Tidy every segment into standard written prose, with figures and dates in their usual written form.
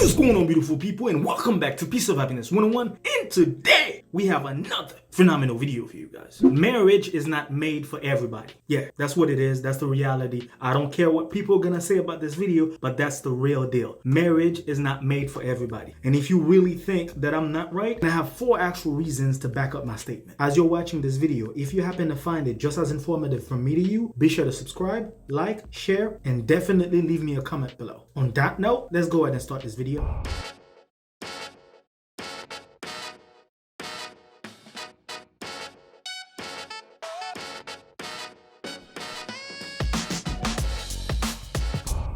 What's going on, beautiful people, and welcome back to Piece of Happiness 101. And today we have another phenomenal video for you guys. Marriage is not made for everybody. Yeah, that's what it is. That's the reality. I don't care what people are gonna say about this video, but that's the real deal. Marriage is not made for everybody. And if you really think that I'm not right, I have 4 actual reasons to back up my statement. As you're watching this video, if you happen to find it just as informative from me to you, be sure to subscribe, like, share, and definitely leave me a comment below. On that note, let's go ahead and start this video.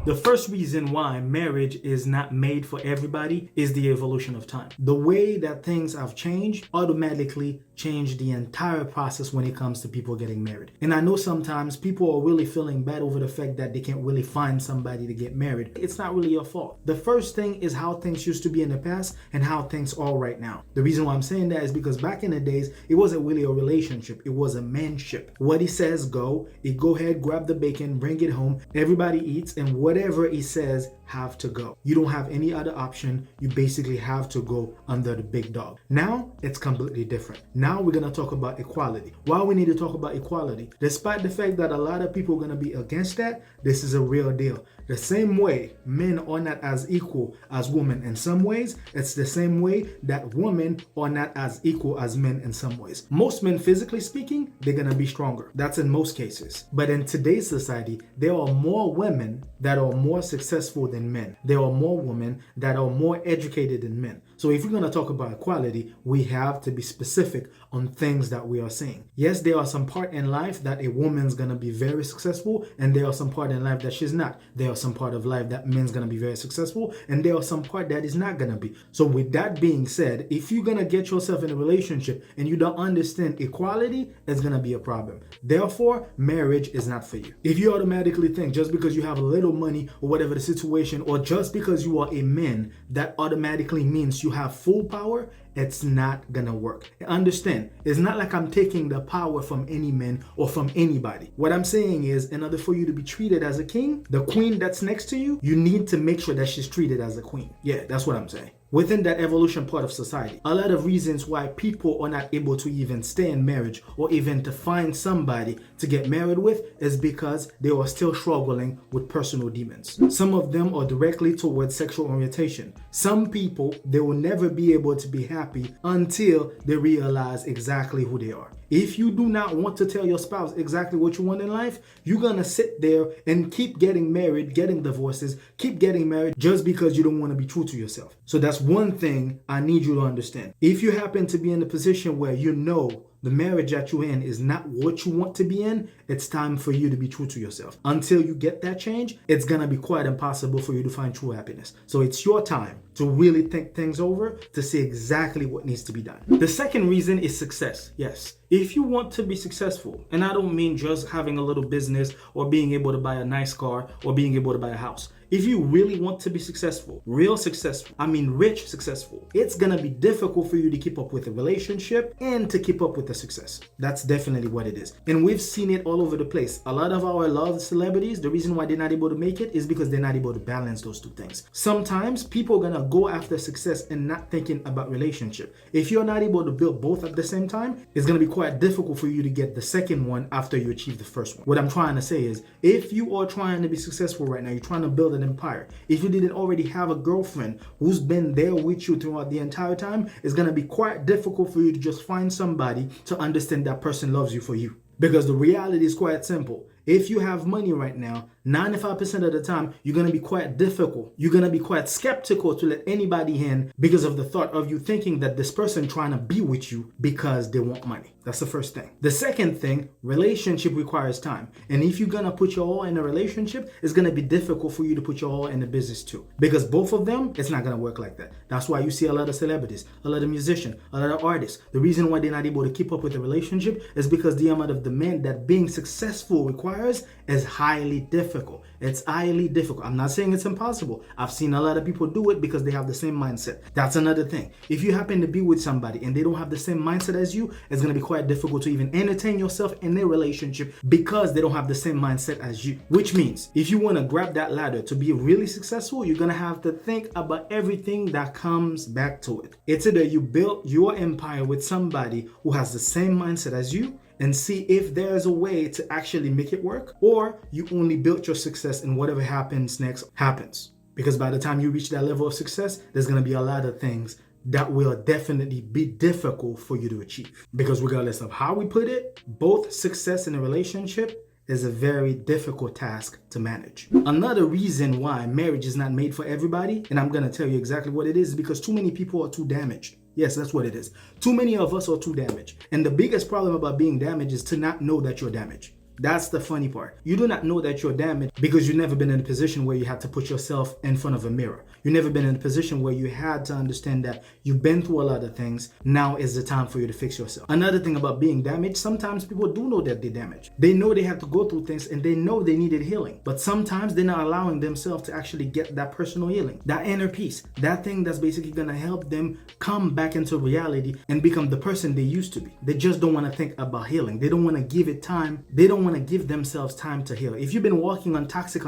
The first reason why marriage is not made for everybody is the evolution of time. The way that things have changed automatically changed the entire process when it comes to people getting married. And I know sometimes people are really feeling bad over the fact that they can't really find somebody to get married. It's not really your fault. The first thing is how things used to be in the past and how things are right now. The reason why I'm saying that is because back in the days, it wasn't really a relationship. It was a manship. What he says, go. You go ahead, grab the bacon, bring it home. Everybody eats, and whatever he says have to go. You don't have any other option. You basically have to go under the big dog. Now it's completely different. Now we're going to talk about equality. Why we need to talk about equality? Despite the fact that a lot of people are going to be against that, this is a real deal. The same way men are not as equal as women in some ways, it's the same way that women are not as equal as men in some ways. Most men, physically speaking, they're going to be stronger. That's in most cases. But in today's society, there are more women that are more successful than men. There are more women that are more educated than men. So if we're going to talk about equality, we have to be specific on things that we are saying. Yes, there are some part in life that a woman's going to be very successful, and there are some part in life that she's not. There are some part of life that men's going to be very successful, and there are some part that is not going to be. So with that being said, if you're going to get yourself in a relationship and you don't understand equality, it's going to be a problem. Therefore, marriage is not for you. If you automatically think just because you have a little money or whatever the situation, or just because you are a man, that automatically means you have full power, it's not gonna work. Understand, it's not like I'm taking the power from any man or from anybody. What I'm saying is, in order for you to be treated as a king, the queen that's next to you, you need to make sure that she's treated as a queen. Yeah, that's what I'm saying. Within that evolution part of society, a lot of reasons why people are not able to even stay in marriage or even to find somebody to get married with is because they are still struggling with personal demons. Some of them are directly towards sexual orientation. Some people, they will never be able to be happy until they realize exactly who they are. If you do not want to tell your spouse exactly what you want in life, you're gonna sit there and keep getting married, getting divorces, keep getting married just because you don't want to be true to yourself. So that's one thing I need you to understand. If you happen to be in a position where you know the marriage that you're in is not what you want to be in, it's time for you to be true to yourself. Until you get that change, it's gonna be quite impossible for you to find true happiness. So it's your time to really think things over, to see exactly what needs to be done. The second reason is success. Yes. If you want to be successful, and I don't mean just having a little business or being able to buy a nice car or being able to buy a house. If you really want to be successful, real successful, I mean rich successful, it's gonna be difficult for you to keep up with a relationship and to keep up with the success. That's definitely what it is. And we've seen it all over the place. A lot of our loved celebrities, the reason why they're not able to make it is because they're not able to balance those two things. Sometimes people are gonna go after success and not thinking about relationship. If you're not able to build both at the same time, it's gonna be quite difficult for you to get the second one after you achieve the first one. What I'm trying to say is, if you are trying to be successful right now, you're trying to build an empire. If you didn't already have a girlfriend who's been there with you throughout the entire time, it's going to be quite difficult for you to just find somebody to understand that person loves you for you. Because the reality is quite simple. If you have money right now, 95% of the time, you're going to be quite difficult. You're going to be quite skeptical to let anybody in because of the thought of you thinking that this person trying to be with you because they want money. That's the first thing. The second thing, relationship requires time. And if you're going to put your all in a relationship, it's going to be difficult for you to put your all in the business too. Because both of them, it's not going to work like that. That's why you see a lot of celebrities, a lot of musicians, a lot of artists. The reason why they're not able to keep up with the relationship is because the amount of demand that being successful requires requires is highly difficult. It's highly difficult. I'm not saying it's impossible. I've seen a lot of people do it because they have the same mindset. That's another thing. If you happen to be with somebody and they don't have the same mindset as you, it's going to be quite difficult to even entertain yourself in a relationship because they don't have the same mindset as you. Which means if you want to grab that ladder to be really successful, you're going to have to think about everything that comes back to it. It's either you build your empire with somebody who has the same mindset as you and see if there's a way to actually make it work, or you only built your success and whatever happens next happens. Because by the time you reach that level of success, there's going to be a lot of things that will definitely be difficult for you to achieve. Because regardless of how we put it, both success in a relationship is a very difficult task to manage. Another reason why marriage is not made for everybody, and I'm going to tell you exactly what it is because too many people are too damaged. Yes, that's what it is. Too many of us are too damaged. And the biggest problem about being damaged is to not know that you're damaged. That's the funny part. You do not know that you're damaged because you've never been in a position where you had to put yourself in front of a mirror. You've never been in a position where you had to understand that you've been through a lot of things. Now is the time for you to fix yourself. Another thing about being damaged, sometimes people do know that they're damaged. They know they have to go through things and they know they needed healing. But sometimes they're not allowing themselves to actually get that personal healing, that inner peace, that thing that's basically going to help them come back into reality and become the person they used to be. They just don't want to think about healing. They don't want to give it time. They don't want to give themselves time to heal. If you've been walking on toxic,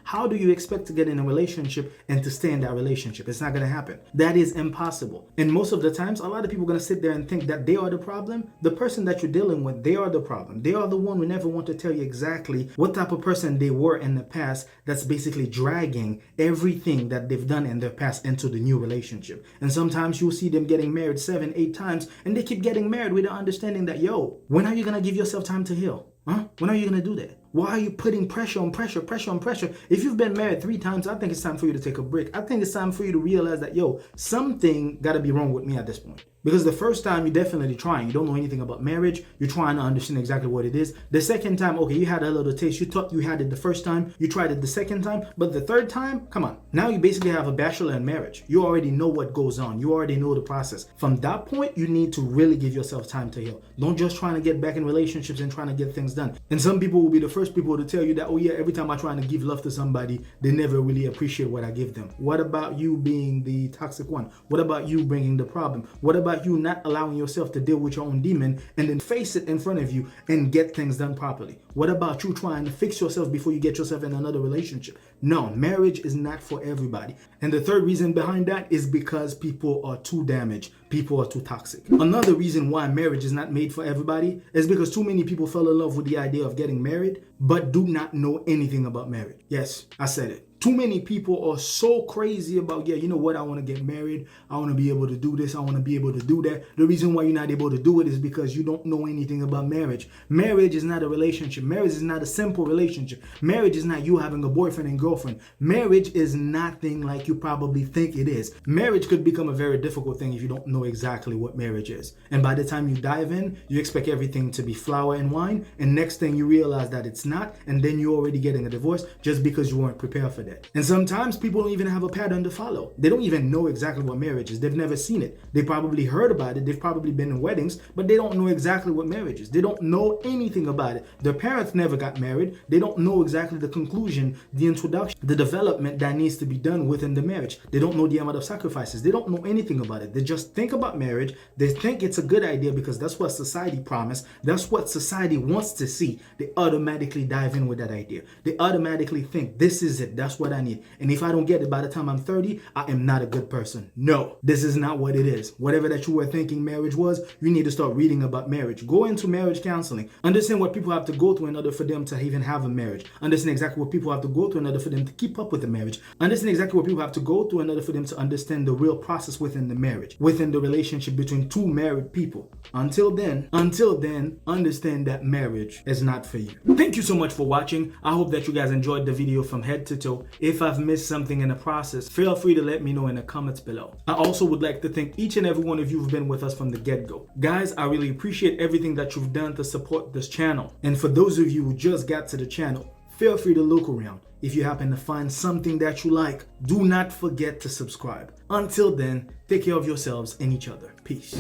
how do you expect to get in a relationship and to stay in that relationship? It's not going to happen. That is impossible. And most of the times, a lot of people are going to sit there and think that they are the problem. The person that you're dealing with, they are the problem. They are the one who never want to tell you exactly what type of person they were in the past, that's basically dragging everything that they've done in their past into the new relationship. And sometimes you'll see them getting married 7, 8 times and they keep getting married without understanding that, yo, when are you going to give yourself time to heal? When are you going to do that? Why are you putting pressure on pressure? If you've been married 3 times, I think it's time for you to take a break. I think it's time for you to realize that, yo, something got to be wrong with me at this point. Because the first time, you're definitely trying. You don't know anything about marriage. You're trying to understand exactly what it is. The second time, okay, you had a little taste. You thought you had it the first time. You tried it the second time. But the third time, come on. Now you basically have a bachelor in marriage. You already know what goes on. You already know the process. From that point, you need to really give yourself time to heal. Don't just try to get back in relationships and trying to get things done. And some people will be the first people to tell you that, oh yeah, every time I try to give love to somebody, they never really appreciate what I give them. What about you being the toxic one? What about you bringing the problem? What about you not allowing yourself to deal with your own demon and then face it in front of you and get things done properly? What about you trying to fix yourself before you get yourself in another relationship? No, marriage is not for everybody. And the third reason behind that is because people are too damaged. People are too toxic. Another reason why marriage is not made for everybody is because too many people fell in love with the idea of getting married, but do not know anything about marriage. Yes, I said it. Too many people are so crazy about, yeah, you know what, I want to get married. I want to be able to do this. I want to be able to do that. The reason why you're not able to do it is because you don't know anything about marriage. Marriage is not a relationship. Marriage is not a simple relationship. Marriage is not you having a boyfriend and girlfriend. Marriage is nothing like you probably think it is. Marriage could become a very difficult thing if you don't know exactly what marriage is. And by the time you dive in, you expect everything to be flour and wine. And next thing you realize that it's not. And then you're already getting a divorce just because you weren't prepared for that. And sometimes people don't even have a pattern to follow. They don't even know exactly what marriage is. They've never seen it. They probably heard about it. They've probably been in weddings, but they don't know exactly what marriage is. They don't know anything about it. Their parents never got married. They don't know exactly the conclusion, the introduction, the development that needs to be done within the marriage. They don't know the amount of sacrifices. They don't know anything about it. They just think about marriage. They think it's a good idea because that's what society promised. That's what society wants to see. They automatically dive in with that idea. They automatically think, this is it. That's what I need. And if I don't get it by the time I'm 30, I am not a good person. No, this is not what it is. Whatever that you were thinking marriage was, you need to start reading about marriage. Go into marriage counseling. Understand what people have to go through in order for them to even have a marriage. Understand exactly what people have to go through in order for them to keep up with the marriage. Understand exactly what people have to go through in order for them to understand the real process within the marriage, within the relationship between two married people. Until then, understand that marriage is not for you. Thank you so much for watching. I hope that you guys enjoyed the video from head to toe. If I've missed something in the process, feel free to let me know in the comments below. I also would like to thank each and every one of you who've been with us from the get-go. Guys, I really appreciate everything that you've done to support this channel. And for those of you who just got to the channel, feel free to look around. If you happen to find something that you like, do not forget to subscribe. Until then, take care of yourselves and each other. Peace.